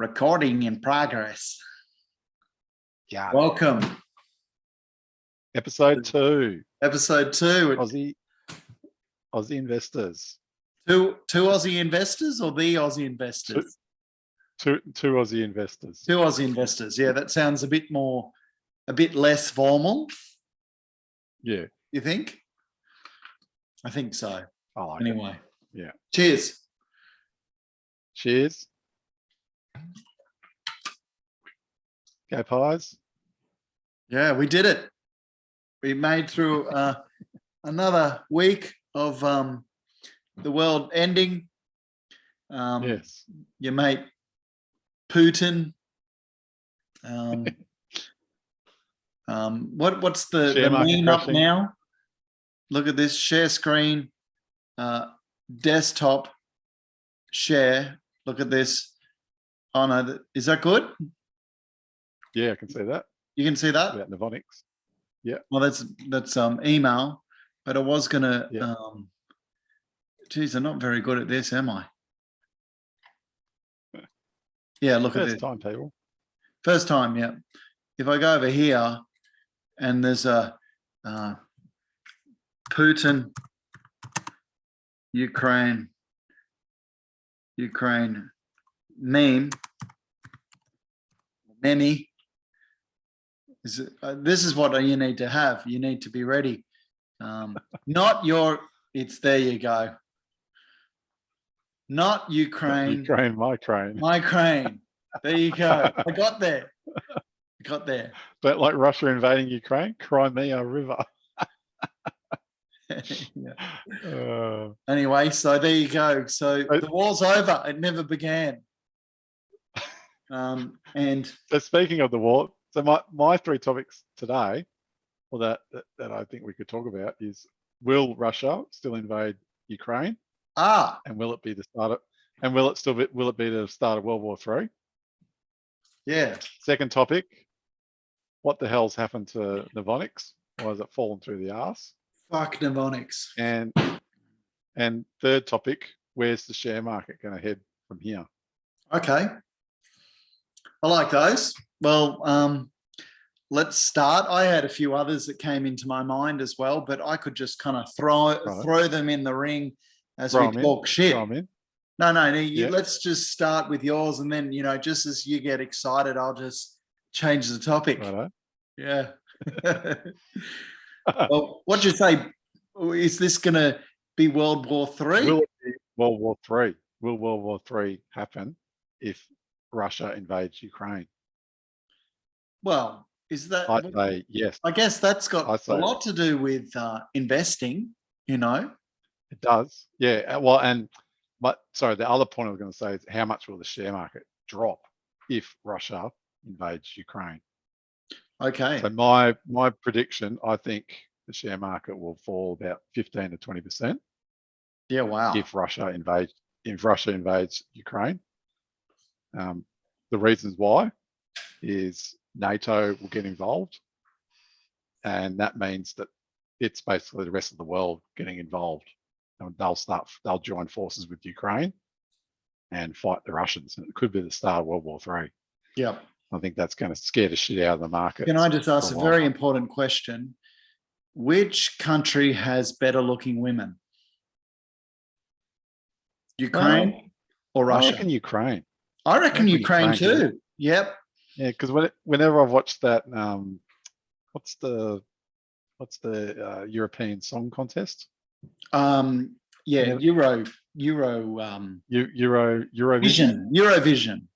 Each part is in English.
Recording in progress. Yeah. Welcome. Episode 2. Episode 2. Aussie Investors. Two Aussie investors or the Aussie investors? Two Aussie Investors. Two Aussie investors. Yeah, that sounds a bit less formal. Yeah. You think? I think so. I like anyway. It. Yeah. Cheers. Cheers. Go Pies. Yeah, we did it. We made through another week of the world ending. Yes. Your mate Putin. What's the meme up now? Look at this, share screen, desktop, share. Look at this. Oh no, is that good? Yeah, I can see that. You can see that? About Novonix. Yeah. Well, that's email, but I was gonna. Yeah. Geez, I'm not very good at this, am I? Yeah, look at this. First time, people. First time, yeah. If I go over here, and there's a Putin, Ukraine meme. Many. This is what you need to have. You need to be ready. Not your. It's there. You go. Not Ukraine. Ukraine, my crane. My crane. There you go. I got there. But like Russia invading Ukraine, Crimea River. Yeah. Anyway, so there you go. So the war's over. It never began. And so speaking of the war, so my 3 topics today, or that I think we could talk about is: will Russia still invade Ukraine? And will it be the start of? And will it be the start of World War III? Yeah. Second topic: what the hell's happened to Novonix? Why has it fallen through the arse? Fuck Novonix. And third topic: where's the share market going to head from here? Okay. I like those. Well, let's start. I had a few others that came into my mind as well, but I could just kind of throw them in the ring as we talk shit. No, let's just start with yours, and then, just as you get excited, I'll just change the topic. Righto. Yeah. Well, what'd you say? Is this going to be World War III? Will it be World War III? Will World War III happen if Russia invades Ukraine? Well, is that? I'd say yes. I guess that's got a lot to do with investing. It does. Yeah. Well, the other point I was going to say is, how much will the share market drop if Russia invades Ukraine? Okay. So my prediction, I think the share market will fall about 15 to 20%. Yeah. Wow. If Russia invades Ukraine. The reasons why is NATO will get involved, and that means that it's basically the rest of the world getting involved. And they'll join forces with Ukraine and fight the Russians, and it could be the start of World War III. Yeah. I think that's going to scare the shit out of the market. Can I just ask a very important question? Which country has better looking women? Ukraine or Russia? I reckon Ukraine. I reckon Ukraine too. Yep. Yeah, because whenever I've watched that, what's the European Song Contest? Eurovision.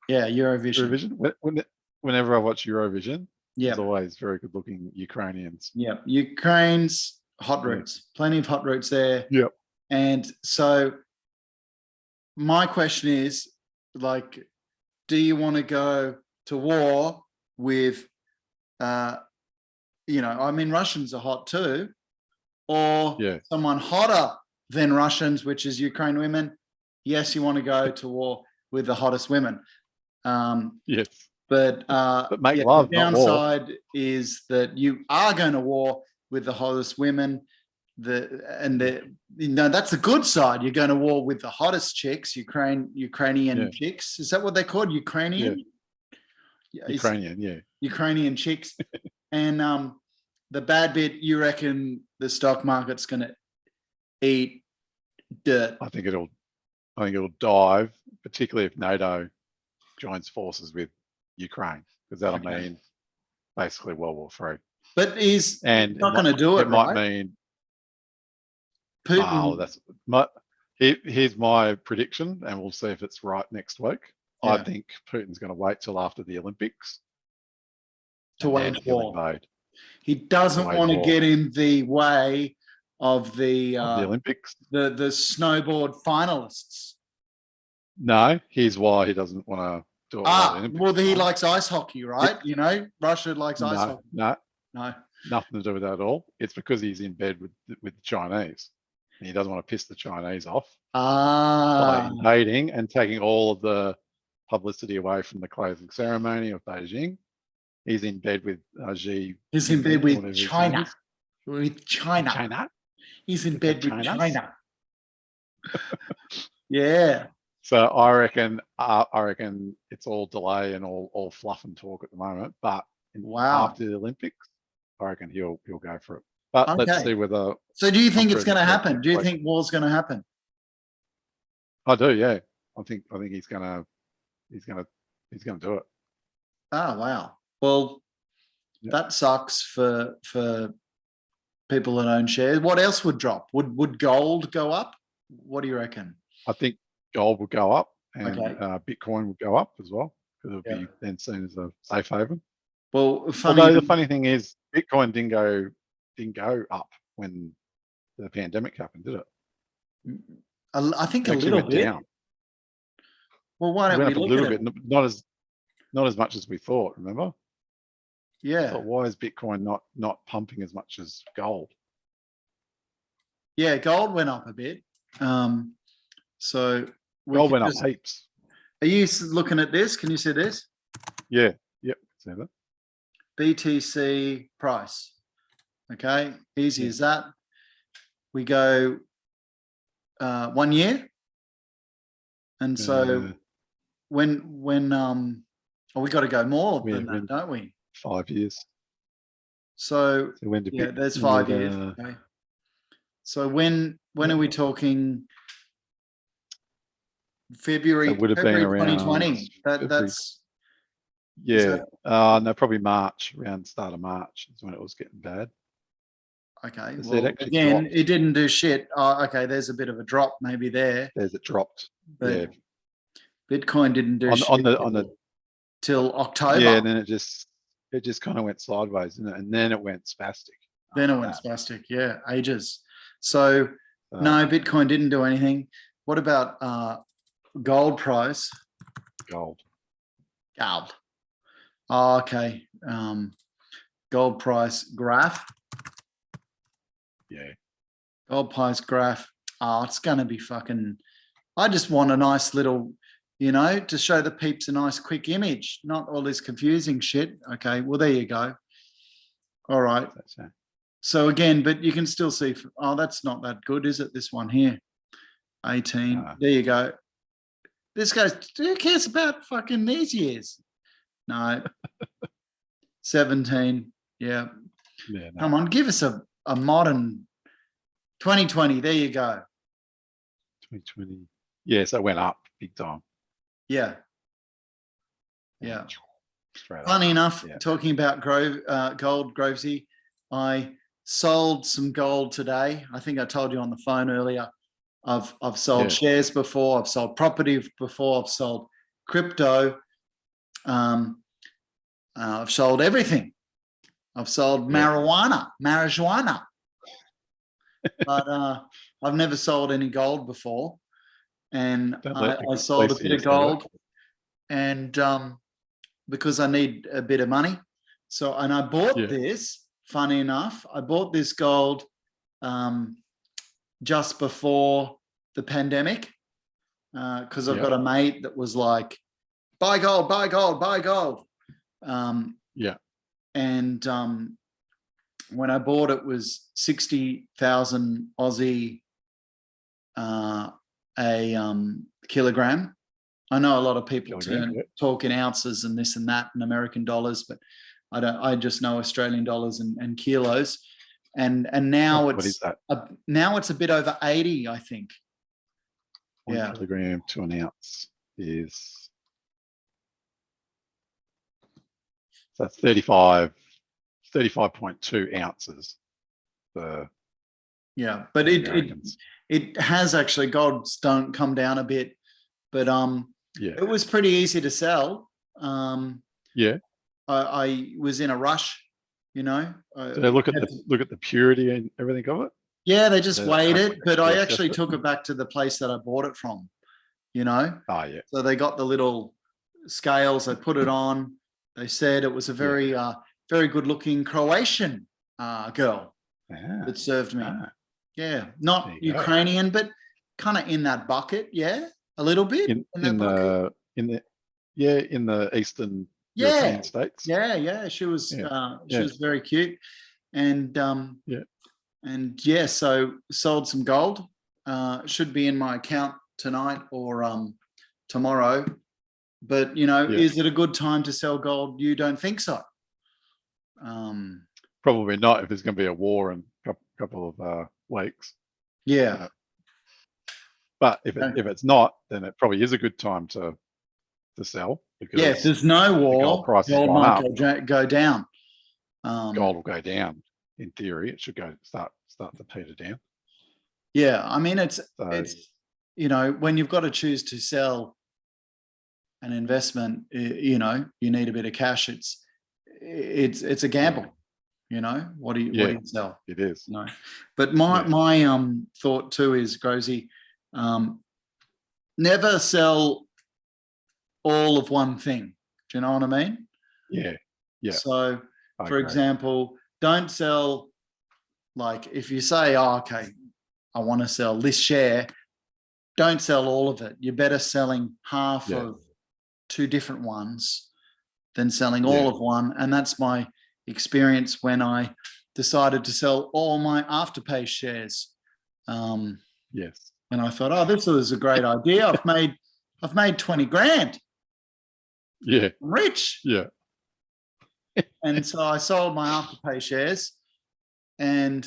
Yeah, Eurovision. Whenever I watch Eurovision, there's always very good-looking Ukrainians. Yeah, Ukraine's hot roots. Plenty of hot roots there. Yep. And so my question is, do you want to go to war with, Russians are hot too, or someone hotter than Russians, which is Ukraine women? Yes, you want to go to war with the hottest women. Yes. But make love, the downside is that you are going to war with the hottest women, that's the good side. You're going to war with the hottest chicks, Ukrainian chicks. Is that what they're called? Ukrainian? Yeah. Ukrainian, yeah. Ukrainian chicks. And the bad bit, you reckon the stock market's going to eat dirt? I think it'll dive, particularly if NATO joins forces with Ukraine, because that'll mean basically World War III. But he's not going to do it, it right? might mean Putin. Here's my prediction, and we'll see if it's right next week. Yeah. I think Putin's going to wait till after the Olympics to wage war. Invade. He doesn't want to get in the way of the Olympics, the snowboard finalists. No, here's why he doesn't want to do it. Well, he likes ice hockey, right? You know, Russia likes ice hockey. No, nothing to do with that at all. It's because he's in bed with the Chinese, and he doesn't want to piss the Chinese off by invading and taking all of the publicity away from the closing ceremony of Beijing. He's in bed with Xi. He's in bed with China. With China. He's in bed with China. Yeah. So I reckon it's all delay and all fluff and talk at the moment. But after the Olympics, I reckon he'll go for it. But let's see whether. So do you think it's going to happen? Do you think war's going to happen? I do. Yeah. I think he's going to do it. Oh wow. Well, that sucks for people that own shares. What else would drop? Would gold go up? What do you reckon? I think gold would go up, and Bitcoin would go up as well, because it would be then seen as a safe haven. Well, although the funny thing is, Bitcoin didn't go up when the pandemic happened, did it? I think a little bit. Down. Well, why don't we look at it? Not as much as we thought. Remember? Yeah. So why is Bitcoin not pumping as much as gold? Yeah, gold went up a bit. So gold went up heaps. Are you looking at this? Can you see this? Yeah. Yep. See that. BTC price. Okay, easy as that. We go 1 year, and so when we got to go more than that, don't we? 5 years. So there's 5 years. Okay. So when are we talking? February. It would have been around 2020. That's no, probably March, around start of March is when it was getting bad. Okay. Well, again, it didn't do shit. Okay, there's a bit of a drop maybe there. It dropped. But Bitcoin didn't do shit till October. Yeah, and then it just kind of went sideways, didn't it? And then it went spastic. Then it went spastic. Yeah, ages. So no, Bitcoin didn't do anything. What about gold price? Gold. Oh, okay. Gold price graph. Yeah. Gold price graph. It's going to be fucking. I just want a nice little, to show the peeps a nice quick image, not all this confusing shit. Okay. Well, there you go. All right. So again, but you can still see. That's not that good, is it? This one here, 18. There you go. This goes. Who cares about fucking these years? No. 17. Yeah. No. Come on, give us a modern 2020. There you go. 2020. Yes, that went up big time. Yeah. Funny enough, talking about gold, Grovesy, I sold some gold today. I think I told you on the phone earlier. I've sold shares before. I've sold property before. I've sold crypto. I've sold everything. I've sold marijuana, but I've never sold any gold before. And I sold a bit of gold, and because I need a bit of money. And I bought this. Funny enough, I bought this gold just before the pandemic, because I've got a mate that was like, buy gold, buy gold, buy gold. And when I bought it was 60,000 Aussie a kilogram. I know a lot of people talk in ounces and this and that and American dollars, but I don't. I just know Australian dollars and kilos. And now what is that? Now it's a bit over 80, I think. 1 kilogram to an ounce is, so that's 35.2 ounces. Yeah, but it has actually, gold's don't come down a bit, but it was pretty easy to sell. I was in a rush, you know. Did they look at the purity and everything of it? Yeah, they just weighed it, but I actually took it back to the place that I bought it from, you know. Oh yeah. So they got the little scales. I put it on. They said it was a very very good looking Croatian girl that served me. Yeah, not Ukrainian, but kind of in that bucket. Yeah, a little bit in the eastern European states. Yeah. She was very cute, and so sold some gold. Should be in my account tonight or tomorrow. But you know, is it a good time to sell gold? You don't think so? Probably not if there's going to be a war in a couple of weeks. Yeah. But if it's not, then it probably is a good time to sell, because if there's no war, gold price gold might go down. Gold will go down. In theory, it should start to peter down. Yeah, I mean, it's you know, when you've got to choose to sell an investment, you know, you need a bit of cash. It's a gamble. You know, what do you sell? It is. No, but my thought too is, Grosy, never sell all of one thing. Do you know what I mean? Yeah. So, for example, don't sell, like, if you say, oh, okay, I want to sell this share, don't sell all of it. You're better selling half of two different ones than selling all of one. And that's my experience when I decided to sell all my Afterpay shares. Yes. And I thought, oh, this was a great idea. I've made 20 grand. Yeah. I'm rich. Yeah. And so I sold my Afterpay shares, and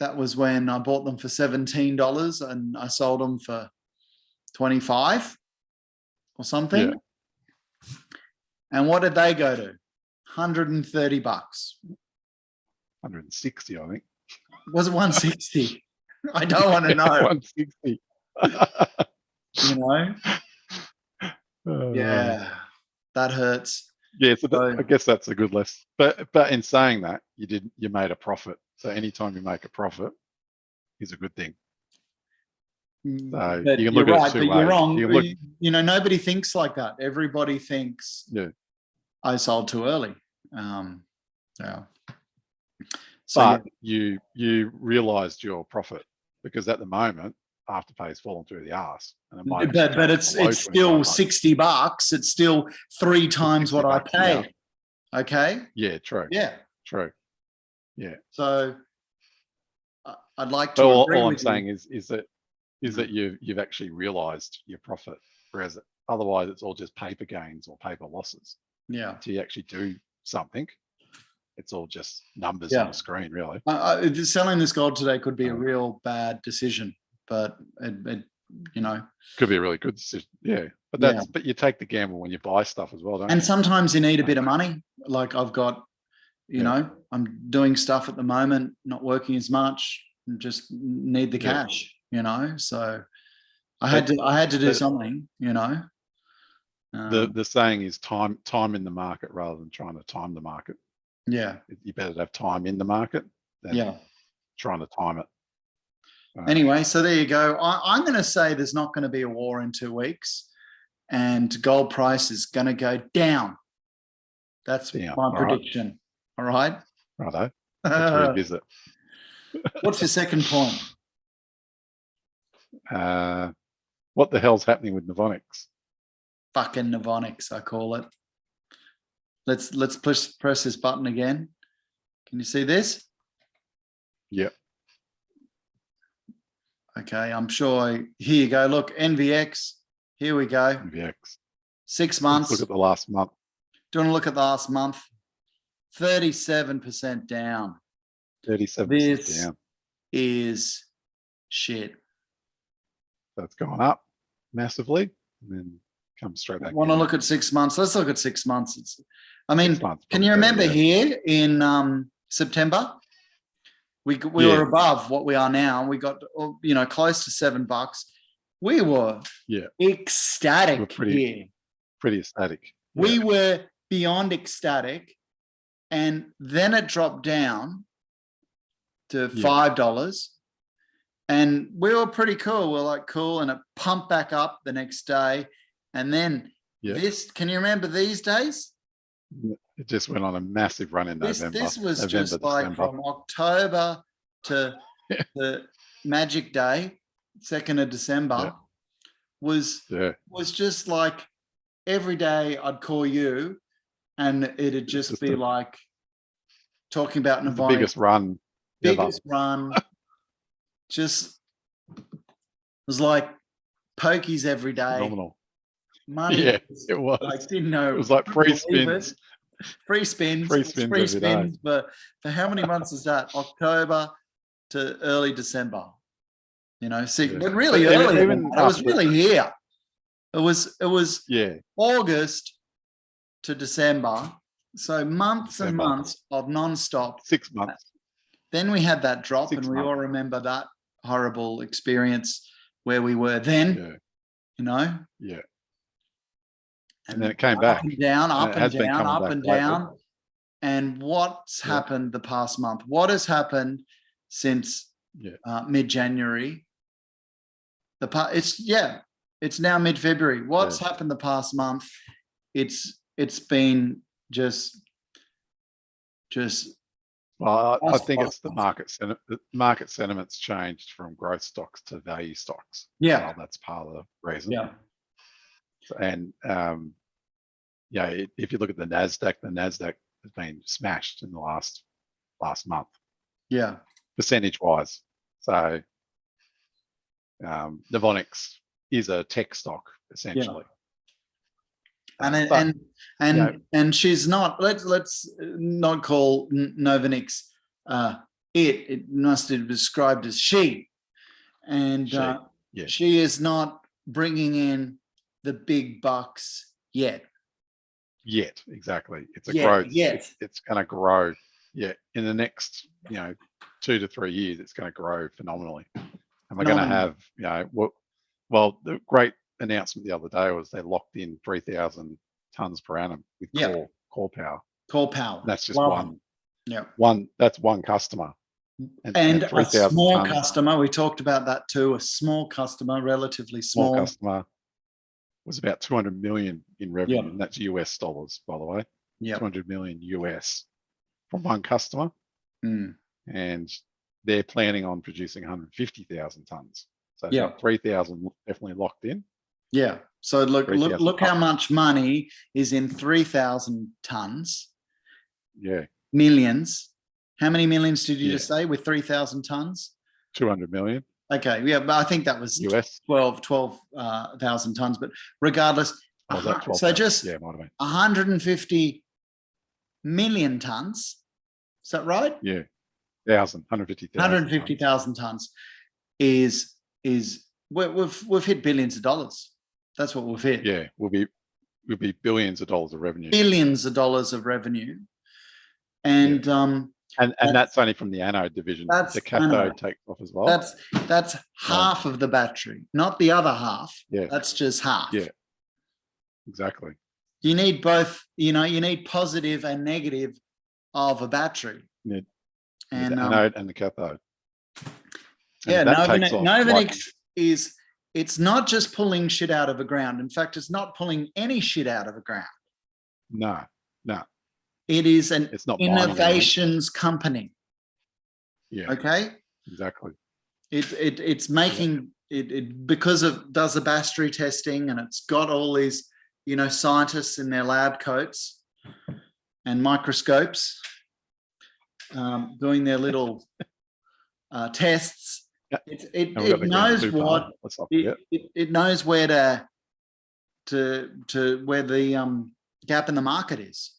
that was when I bought them for $17 and I sold them for 25 or something. Yeah. And what did they go to? $130. 160, I think. Was it 160? I don't want to know. 160. You know? Yeah, that hurts. Yeah, so I guess that's a good lesson. But in saying that, you made a profit. So anytime you make a profit is a good thing. So you can look at it two ways. You're wrong. You know, nobody thinks like that. Everybody thinks, I sold too early. So, but you realised your profit, because at the moment Afterpay's fallen through the arse. But it's still $60. It's still 3 times what I paid. Yeah. Okay. Yeah. True. Yeah. True. Yeah. So I'd like to. All I'm saying is that you've actually realised your profit, whereas otherwise it's all just paper gains or paper losses. Yeah. Until you actually do something, it's all just numbers on the screen, really. Selling this gold today could be a real bad decision, but it you know, could be a really good decision. Yeah, but but you take the gamble when you buy stuff as well, don't you? And sometimes you need a bit of money. Like I've got, you know, I'm doing stuff at the moment, not working as much, just need the cash, you know. So I had to do something, you know. The saying is time in the market rather than trying to time the market. Yeah, you better have time in the market than trying to time it. Anyway, so there you go. I'm going to say there's not going to be a war in 2 weeks, and gold price is going to go down. That's my prediction. All right. Righto. Let's revisit. What's your second point? What the hell's happening with Novonix? Fucking Novonix, I call it. Let's press this button again. Can you see this? Yep. Okay, I'm sure. Here you go. Look, NVX. Here we go. NVX. 6 Let's months. look at the last month. Do you want to look at the last month? 37% down. 37% This down. is shit. So it's gone up massively and then comes straight back. Want to look at 6 months? Let's look at 6 months. I mean, 6 months can you probably remember better, here in September? We Yeah. were above what we are now. We got, you know, close to $7. We were ecstatic here. Pretty ecstatic. Yeah. We were beyond ecstatic. And then it dropped down to $5. And we were pretty cool. We're like, cool. And it pumped back up the next day. And then this, can you remember these days? It just went on a massive run in November. This was November, just like December. from October to the Magic Day, 2nd of December, was just like every day I'd call you and it'd just be like talking about Novonix. The biggest run. Biggest run. Just was like pokies every day. Phenomenal. Money. Yeah, it was. I didn't know. It was like free spins. Free spins. Free spins every day. But for how many months is that? October to early December. You know, but really early. It was really here. It was August to December. So months and months of non-stop. 6 months. Then we had that drop, and we all remember that horrible experience where we were then. You know. Yeah. And then it came back. Up and down, up and down, up and down. And what's happened the past month? What has happened since mid-January? It's now mid-February. What's happened the past month? It's been just. Well, I think it's the market sentiment. The market sentiment's changed from growth stocks to value stocks. Yeah, well, that's part of the reason. Yeah. And if you look at the Nasdaq has been smashed in the last month. Yeah, percentage-wise. So Novonix is a tech stock essentially. And she's not. Let's not call Novonix it must have been described as she, and she is not bringing in the big bucks yet. Exactly. It's a growth. It's going to grow. Yeah, in the next 2 to 3 years, it's going to grow phenomenally, and we're going to have well, the great announcement the other day was they locked in 3,000 tons per annum with core power. Core power. And that's just one. Yeah. That's one customer. And a small customer. We talked about that too. A small customer, relatively small. Small customer was about 200 million in revenue, and that's US dollars, by the way. Yeah. 200 million US from one customer, and they're planning on producing 150,000 tons. So 3,000 definitely locked in. Yeah. So look how much money is in 3,000 tons. Yeah. Millions. How many millions did you just say with 3,000 tons? 200 million. Okay. Yeah, but I think that was US 12,000 tons. But regardless, so just 150 million tons. Is that right? Yeah. 150,000. 150,000 tons is we've hit billions of dollars. That's what we've hit. Yeah, we'll be billions of dollars of revenue. Billions of dollars of revenue, and that's only from the anode division. The cathode takes off as well. That's half of the battery, not the other half. Yeah, that's just half. Yeah, exactly. You need both. You need positive and negative of a battery. Yeah, and the anode and the cathode. Novonix is. It's not just pulling shit out of the ground. In fact, it's not pulling any shit out of the ground. No. It is an innovations company. Yeah. Okay. Exactly. It's making it because it does the battery testing, and it's got all these scientists in their lab coats and microscopes, doing their little tests. Yeah. It And we've got the green knows super. what Let's not forget. it knows where to where the gap in the market is.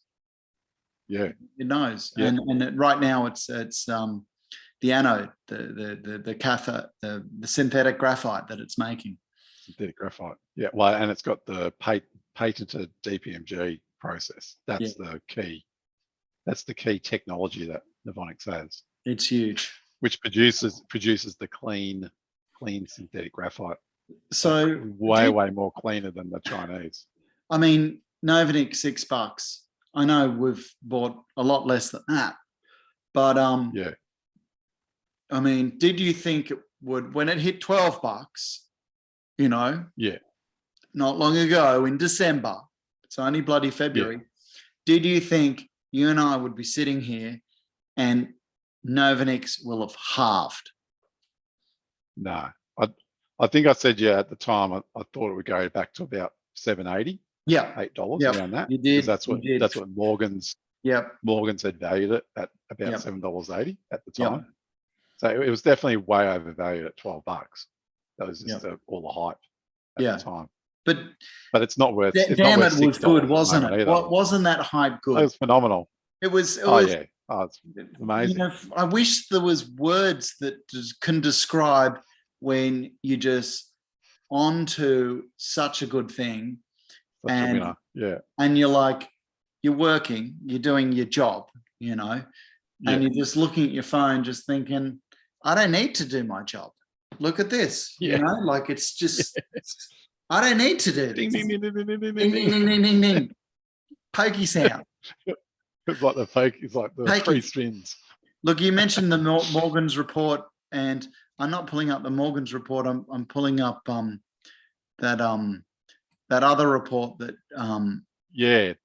Yeah. It knows, Yeah. and right now it's the anode, the cathode, the synthetic graphite that it's making. Synthetic graphite. Yeah. Well, and it's got the patented DPMG process. That's the key. That's the key technology that Novonix has. It's huge. Which produces the clean synthetic graphite. So way more cleaner than the Chinese. I mean, Novonix $6. I know we've bought a lot less than that, but yeah. I mean, did you think it would when it hit $12? You know, yeah, not long ago in December. It's only bloody February. Yeah. Did you think you and I would be sitting here and Novonix will have halved? No, I think I said at the time I thought it would go back to about $7.80. Yeah, $8 around that. You did. That's what Morgan's. Morgan's had valued it at about $7.80 at the time. So it was definitely way overvalued at $12. That was just all the hype at the time. But it's not worth. Damn, it was good, wasn't it? What wasn't that hype good? It was phenomenal. It was. Yeah. Oh, it's amazing. You know, I wish there was words that can describe when you just onto such a good thing, and you're like, you're working, you're doing your job, you know, and you're just looking at your phone, just thinking, I don't need to do my job. Look at this, you know, like it's just, I don't need to do this. Ding, ding, ding, ding, ding, ding, ding, ding, ding, ding, ding. Pokey sound. It's like the poke. It's like the three spins. Look, you mentioned the Morgan's report, and I'm not pulling up the Morgan's report. I'm pulling up that other report that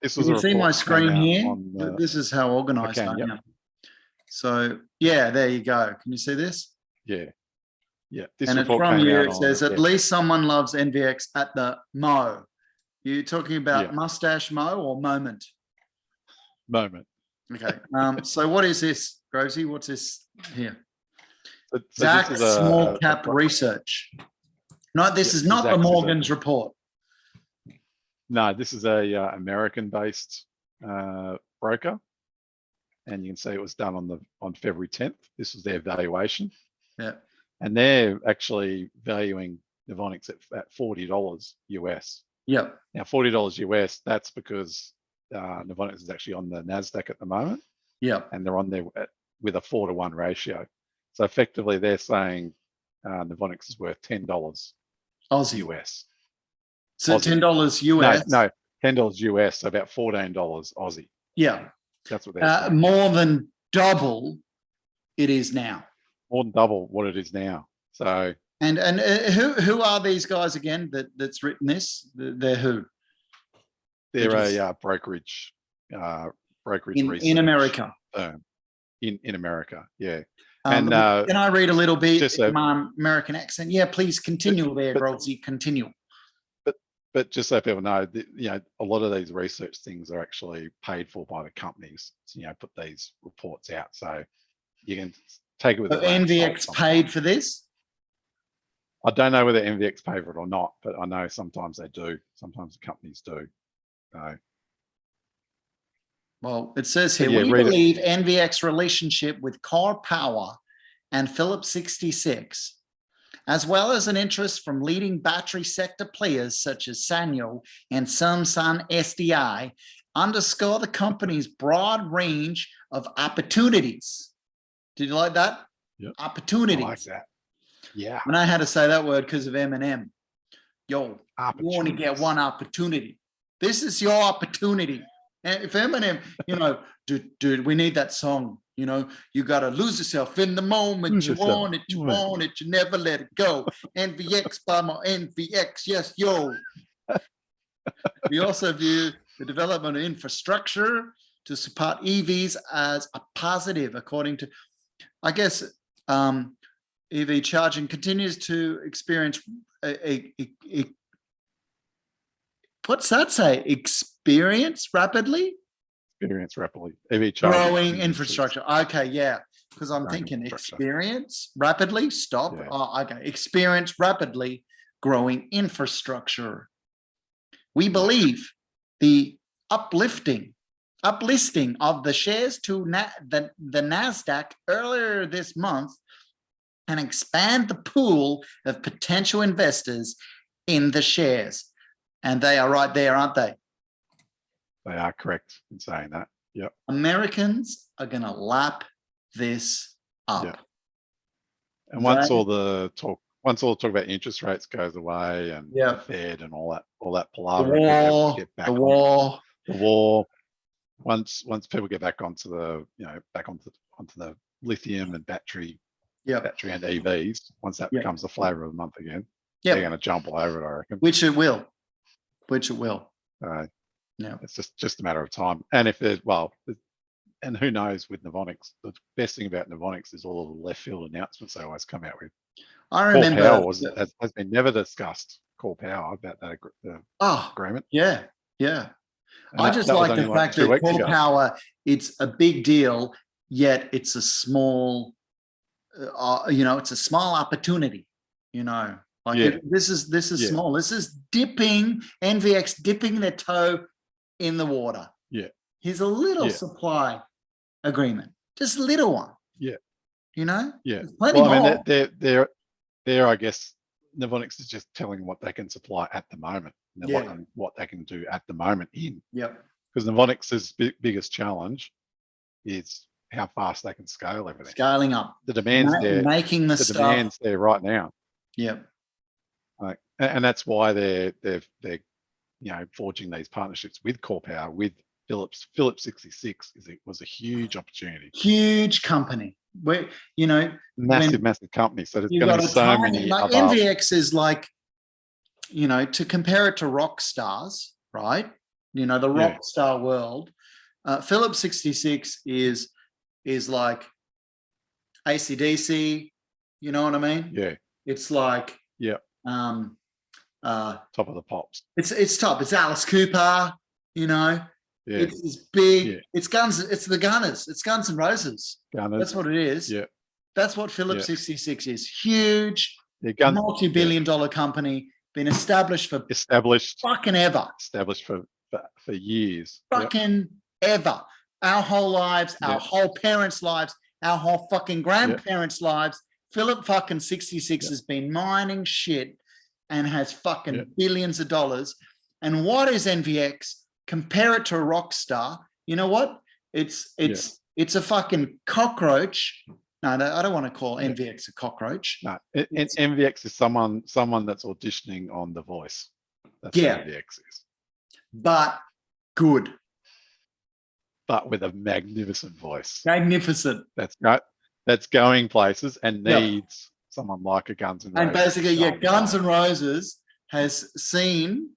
this was. You see my screen here. This is how organized I am. So there you go. Can you see this? Yeah. This and it's from you. It says at least someone loves NVX at the Mo. You talking about mustache Mo or moment? Moment. Okay. So what is this, Grovesy? What's this here? So Zach Small Cap Research. No, this is not the Morgan's report. No, this is a American-based broker, and you can see it was done on February 10th. This was their valuation. Yeah. And they're actually valuing Novonix at $40 US. Yeah. Now $40 US. That's because Novonix is actually on the NASDAQ at the moment. Yeah. And they're on there with a 4-to-1 ratio. So effectively, they're saying Novonix is worth $10 Aussie US. So $10 US? No, $10 US, so about $14 Aussie. Yeah. That's what they're saying. More than double it is now. More than double what it is now. So and who are these guys again that's written this? They're who? They're a brokerage research in America. In America, yeah. And can I read a little bit in my American accent? Yeah, please continue there, Grovesy. Continue. But just so people know, a lot of these research things are actually paid for by the companies to, put these reports out. So you can take it with. NVX paid for this? I don't know whether NVX paid for it or not, but I know sometimes they do. Sometimes the companies do. So. Well, it says here, we believe NVX relationship with Core Power and Phillips 66, as well as an interest from leading battery sector players such as Sanyo and Samsung SDI, underscore the company's broad range of opportunities. Did you like that? Yep. Opportunities. I like that. Yeah. I know how to say that word because of Eminem. Yo, you want to get one opportunity. This is your opportunity. And if Eminem, dude, we need that song. You got to lose yourself in the moment. You want it, you never let it go. NVX by my NVX, yes, yo. We also view the development of infrastructure to support EVs as a positive, according to, I guess, EV charging continues to experience what's that say? Experience rapidly? experience rapidly. EV charging Growing continues to infrastructure. Okay, yeah. Because I'm growing thinking infrastructure. experience rapidly. Stop. Yeah. Oh, okay. Experience rapidly growing infrastructure. We believe the uplisting of the shares to the NASDAQ earlier this month and expand the pool of potential investors in the shares. And they are right there, aren't they? They are correct in saying that. Yep. Americans are going to lap this up. Yep. And once all the talk about interest rates goes away and the Fed and all that palaver, the war. Once people get back onto the onto the lithium and battery and EVs, once that becomes the flavour of the month again, they're going to jump all over it, I reckon. Which it will. It's just a matter of time. And if there's and who knows with Novonix, the best thing about Novonix is all of the left field announcements they always come out with. I remember Core Power has been never discussed. Core Power about that agreement. Yeah. And I just like the fact that Core Power, it's a big deal, yet it's a small, it's a small opportunity. This is small. This is NVX dipping their toe in the water. Yeah. Here's a little supply agreement, just a little one. Yeah. Yeah. There's plenty more. I mean, they're, I guess, Novonix is just telling what they can supply at the moment. And what they can do at the moment in. Yep. Because Novonix's biggest challenge is how fast they can scale everything. Scaling up. The demand's there. Making the demand's there right now. Yep. And that's why they're forging these partnerships with Core Power, with Phillips. Phillips 66 was a huge opportunity. Huge company. Where massive company. So there's going to be so many. NVX is like, to compare it to rock stars, right? The rock star world. Phillips 66 is like AC/DC. You know what I mean? Yeah. It's like top of the pops. It's top. It's Alice Cooper. It's big. Yeah. It's guns. It's the Gunners. It's Guns N' Roses. Gunners. That's what it is. Yeah. That's what Phillips 66 is. Huge, multi-billion-dollar company, been established fucking ever. Established for years. Fucking ever. Our whole lives, our whole parents' lives, our whole fucking grandparents' lives. Philip fucking 66 has been mining shit and has fucking billions of dollars. And what is NVX? Compare it to a rock star. You know what? It's a fucking cockroach. No, I don't want to call NVX a cockroach. No, NVX is someone that's auditioning on The Voice. That's what NVX is. But good. But with a magnificent voice. Magnificent. That's right. That's going places and needs someone like a Guns N' Roses. And basically, Guns N' Roses has seen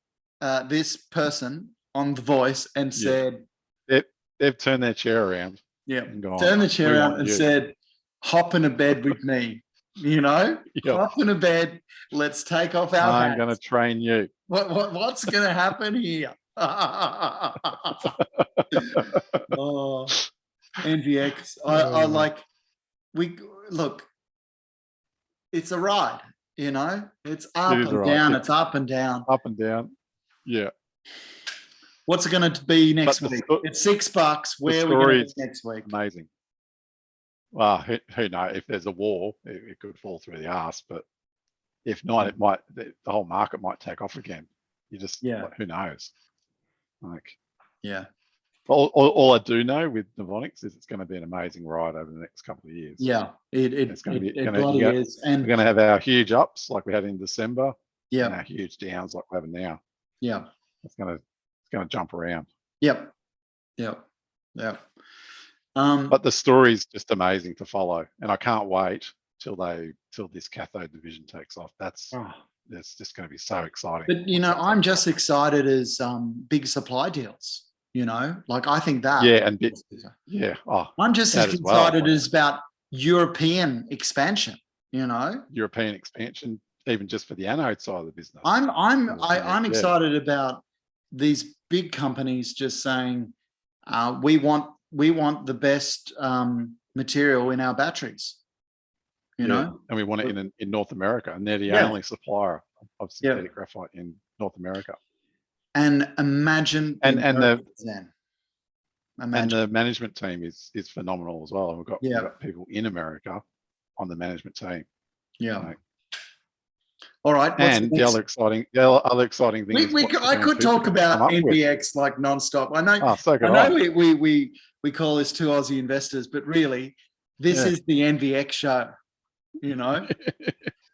this person on The Voice and said, they've turned their chair around. Yeah, turned the chair around and said, hop in a bed with me, hop in a bed. Let's take off our hats. I'm going to train you. What's going to happen here? NVX. I like, it's a ride, it's up and down. It's up and down. Up and down. Yeah. What's it going to be next week? It's $6. Where are we going to be next week? Amazing. Well, who knows? If there's a war, it could fall through the arse. But if not, the whole market might take off again. Who knows? All I do know with Novonix is it's going to be an amazing ride over the next couple of years. Yeah, it's going to be. It is. And we're going to have our huge ups like we had in December. Yeah. And our huge downs like we're having now. Yeah. It's going to jump around. Yep. But the story's just amazing to follow, and I can't wait till this cathode division takes off. That's just going to be so exciting. But I'm just excited as big supply deals. I think that. I'm just as excited as about European expansion. European expansion, even just for the anode side of the business. I'm excited about these big companies just saying, We want the best material in our batteries. You know, and we want it in North America, and they're the only supplier of synthetic graphite in North America. And imagine and the management team is phenomenal as well. And we've got people in America on the management team. Yeah. All right. And the other exciting thing is I could talk about NVX like nonstop. I know. I know we call this Two Aussie Investors, but really, this is the NVX show. You know,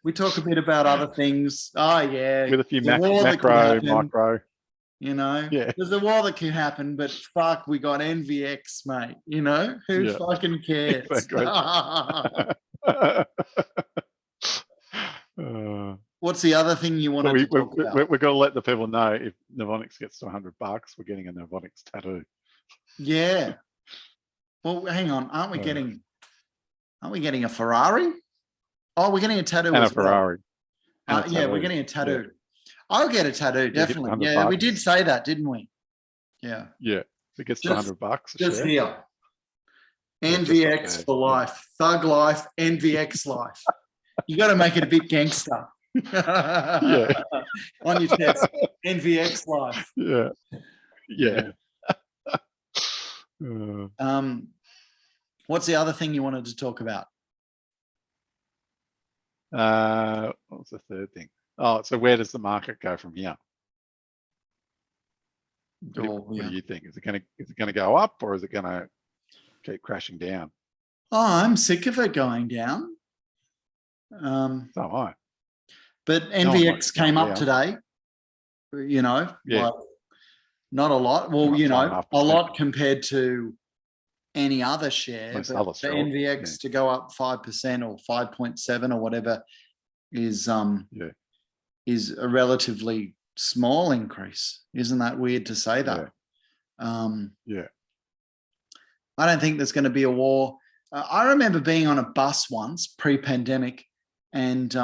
we talk a bit about other things. Oh yeah, with a few macro, micro. You know, there's a war that can happen, but fuck, we got NVX, mate. You know, who fucking cares? Exactly. What's the other thing you wanted to talk about? We've got to let the people know if Novonix gets to $100, we're getting a Novonix tattoo. Yeah. Well, hang on. Aren't we getting a Ferrari? Oh, we're getting a tattoo and as a Ferrari. well. Yeah, we're getting a tattoo. I'll get a tattoo, definitely. Yeah, we did say that, didn't we? Yeah. Yeah. If it gets to $100 just here. NVX for life. Thug life, NVX life. You got to make it a bit gangster. On your chest. NVX life. Yeah. What's the other thing you wanted to talk about? What was the third thing? Oh, so where does the market go from here? What do you think? Is it going to go up, or is it going to keep crashing down? Oh, I'm sick of it going down. So am I. But NVX came up today. You know, like not a lot. Well, you know, a lot compared to any other share. But the NVX to go up 5% or 5.7 or whatever is a relatively small increase. Isn't that weird to say that? I don't think there's going to be a war. I remember being on a bus once pre-pandemic, and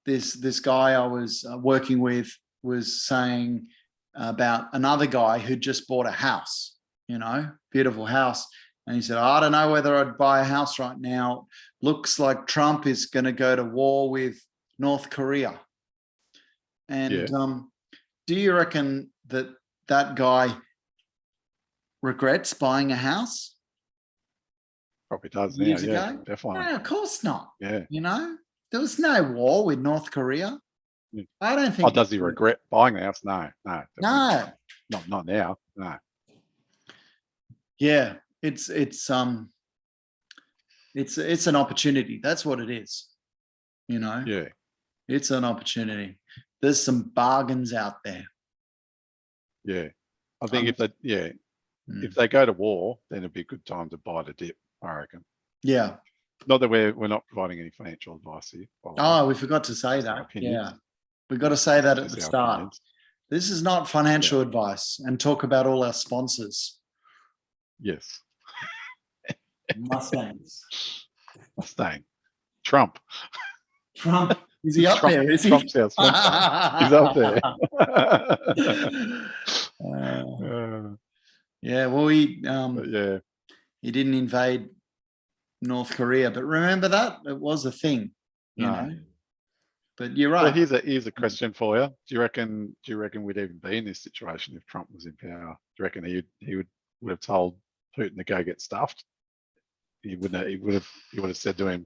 this guy I was working with was saying about another guy who just bought a house, you know, beautiful house. And he said, I don't know whether I'd buy a house right now. Looks like Trump is going to go to war with North Korea. And do you reckon that guy regrets buying a house? Probably does years now, ago? definitely. No, of course not. Yeah. You know, there was no war with North Korea. I don't think. Oh, does he regret buying the house? No. No. Not now. No. Yeah, it's an opportunity. That's what it is. You know. Yeah. It's an opportunity. There's some bargains out there. Yeah. I think if they go to war, then it'd be a good time to buy the dip, I reckon. Yeah. Not that we're not providing any financial advice here. Oh, we forgot to say that. Yeah. We've got to say that at the start. Opinions. This is not financial advice, and talk about all our sponsors. Yes. Mustangs. Mustang. Trump. Is he up there? Is he? Trump's our sponsor. He's up there. Yeah, well, he didn't invade North Korea, but remember that? It was a thing, you know. But you're right. Well, here's a question for you. Do you reckon we'd even be in this situation if Trump was in power? Do you reckon he would have told Putin to go get stuffed? He would have said to him,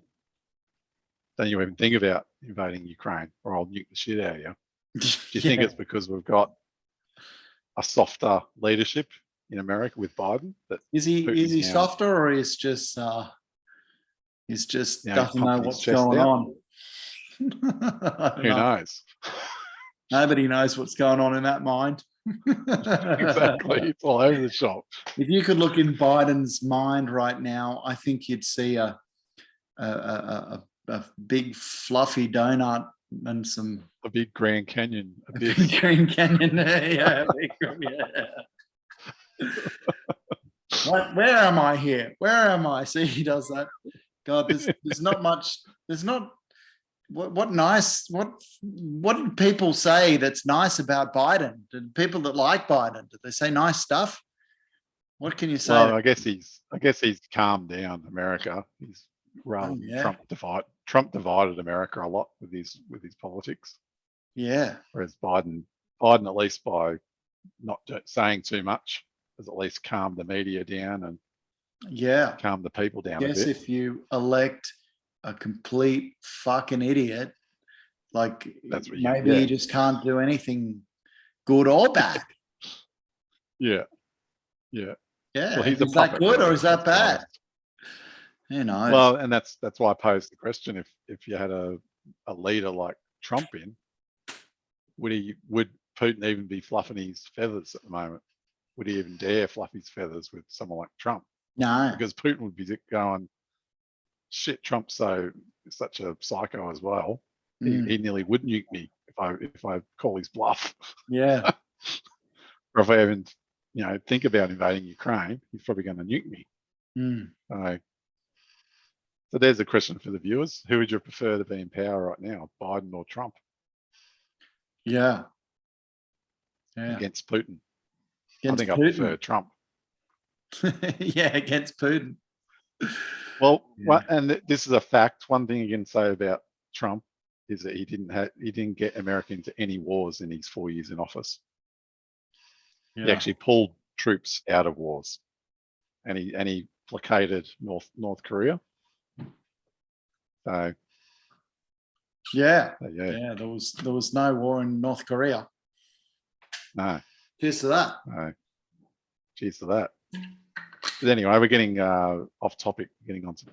don't you even think about invading Ukraine, or I'll nuke the shit out of you. Do you think it's because we've got a softer leadership in America with Biden? Is he softer, or is just doesn't know what's going on? Who knows? Nobody knows what's going on in that mind. Exactly. It's all over the shop. If you could look in Biden's mind right now, I think you'd see a big fluffy donut and a big Grand Canyon. A big Grand Canyon. Yeah. Where am I here? Where am I? See, he does that. God, there's not much. There's not. What did people say that's nice about Biden? Did people that like Biden, did they say nice stuff? What can you say? Well, I guess he's calmed down America. He's rather than yeah. Trump divided America a lot with his politics. Yeah. Whereas Biden at least by not saying too much has at least calmed the media down and Yeah. calmed the people down a Guess bit. if you elect a complete fucking idiot, like That's what maybe he just can't do anything good or bad. Yeah. Yeah. Yeah. Well, he's Is a that puppet, good or really, is that let's be bad? honest. Who knows? Well, and that's why I posed the question: if you had a leader like Trump in, would Putin even be fluffing his feathers at the moment? Would he even dare fluff his feathers with someone like Trump? No. Because Putin would be going, shit, Trump's such a psycho as well. He nearly would nuke me if I call his bluff. Yeah. Or if I even think about invading Ukraine, he's probably going to nuke me. So there's a question for the viewers: who would you prefer to be in power right now, Biden or Trump? Yeah. Yeah. Against Putin. Against I think Putin. I prefer Trump. Yeah, against Putin. Well, and this is a fact. One thing you can say about Trump is that he didn't get America into any wars in his 4 years in office. Yeah. He actually pulled troops out of wars, and he placated North Korea. So yeah. There was no war in North Korea. No. Cheers to that. No. Cheers to that. But anyway, we're getting off topic, getting onto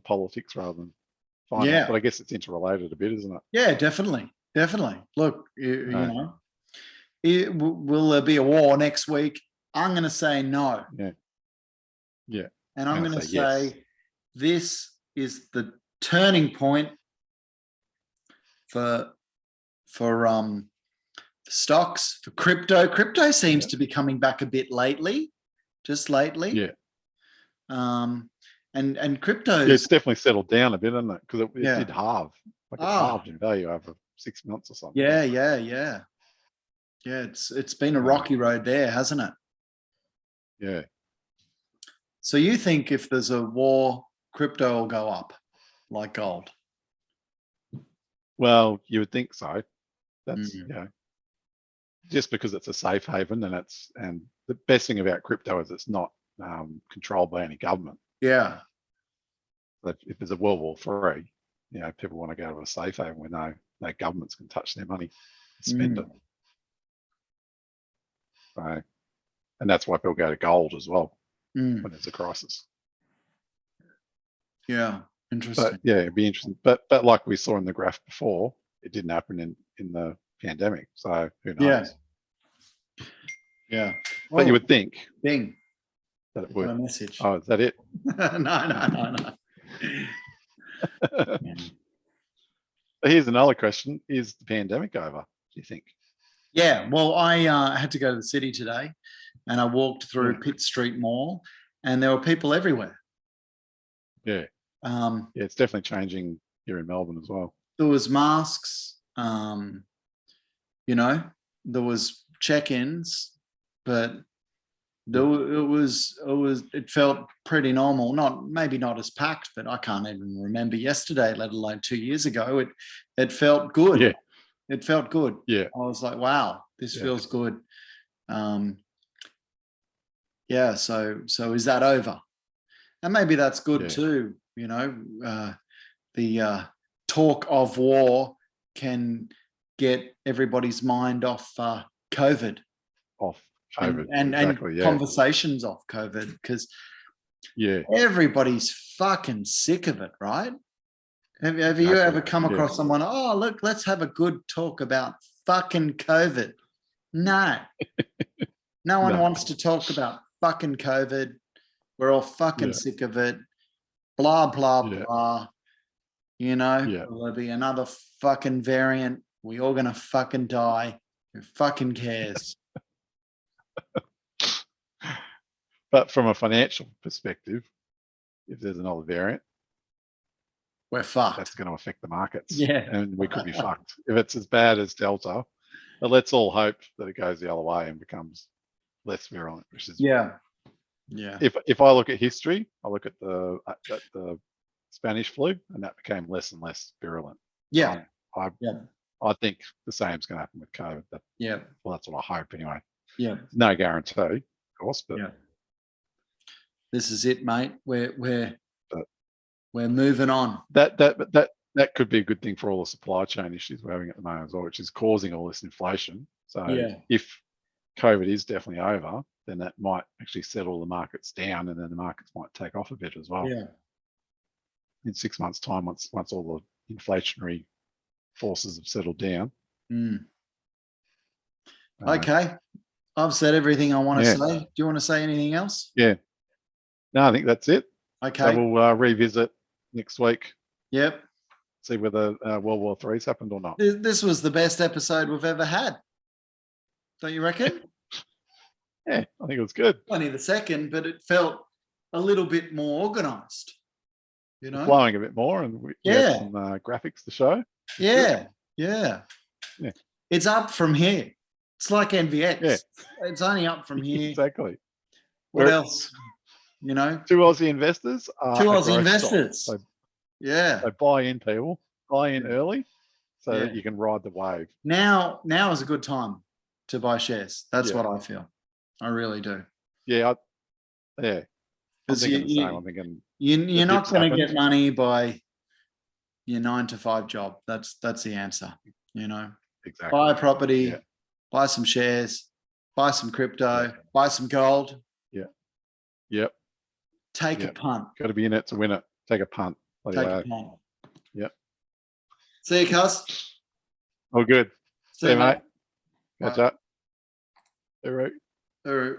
politics rather than finance. Yeah. But I guess it's interrelated a bit, isn't it? Yeah, definitely. Look, you know, will there be a war next week? I'm going to say no. Yeah. And I'm going to say this is the turning point for stocks, for crypto. Crypto seems to be coming back a bit lately, just lately. Yeah. And crypto. Yeah, it's definitely settled down a bit, isn't it? Because it did halve. Like it halved in value over 6 months or something. Yeah. Yeah, it's been a rocky road there, hasn't it? Yeah. So you think if there's a war, crypto will go up like gold? Well, you would think so. That's just because it's a safe haven, and the best thing about crypto is it's not controlled by any government. Yeah. But if there's a World War III, people want to go to a safe haven where no governments can touch their money and spend it. So, and that's why people go to gold as well when there's a crisis. Yeah, interesting. But yeah, it'd be interesting. But like we saw in the graph before, it didn't happen in the pandemic. So who knows? Yeah. But you would think. Ding. That it would. A message. Oh, is that it? No. But here's another question: is the pandemic over? Do you think? Yeah. Well, I had to go to the city today, and I walked through Pitt Street Mall, and there were people everywhere. Yeah. It's definitely changing here in Melbourne as well. There was masks. There was check-ins, but it felt pretty normal. Maybe not as packed, but I can't even remember yesterday, let alone 2 years ago. It felt good. Yeah. It felt good. Yeah. I was like, wow, this feels good. So is that over? And maybe that's good too. The talk of war can get everybody's mind off COVID. Off COVID. And conversations off COVID, because everybody's fucking sick of it, right? Have you ever come across someone, oh, look, let's have a good talk about fucking COVID? No. No one wants to talk about fucking COVID. We're all fucking sick of it. Blah, blah, blah. There'll be another fucking variant. We all gonna fucking die. Who fucking cares? But from a financial perspective, if there's another variant, we're fucked. That's going to affect the markets. Yeah. And we could be fucked if it's as bad as Delta. But let's all hope that it goes the other way and becomes less virulent, which is Yeah. If I look at history, I look at the Spanish flu, and that became less and less virulent. Yeah. Yeah. I think the same is going to happen with COVID. Yeah. Well, that's what I hope anyway. Yeah. No guarantee, of course, but Yeah. This is it, mate. We're But- moving on. that could be a good thing for all the supply chain issues we're having at the moment as well, which is causing all this inflation. So Yeah. if COVID is definitely over, then that might actually settle the markets down, and then the markets might take off a bit as well. Yeah. In 6 months' time, once all the inflationary forces have settled down. Mm. Okay. I've said everything I want to say. Do you want to say anything else? Yeah. No, I think that's it. Okay. So we'll revisit next week. Yep. See whether World War III's happened or not. This was the best episode we've ever had. Don't you reckon? Yeah, I think it was good. Only the second, but it felt a little bit more organised. You know, Flowing a bit more, and we had some graphics to show. Yeah. It's up from here. It's like NVX. Yeah. It's only up from here. Exactly. What else? You know, Two Aussie investors. Are two a Aussie growth investors. stock. Yeah. So buy in, people. Buy in early, so Yeah. that you can ride the wave. Now is a good time to buy shares. That's what I feel. I really do. Yeah. I'm Because thinking the same. I'm thinking you're not dips going to happened. get money by your 9-to-5 job. That's the answer. You know, exactly. buy a property, buy some shares, buy some crypto, buy some gold. Yep. Take a punt. Got to be in it to win it. Take a punt. Take a punt. Yep. See you, cuz. All good. See you, mate. Catch up. All right. All right.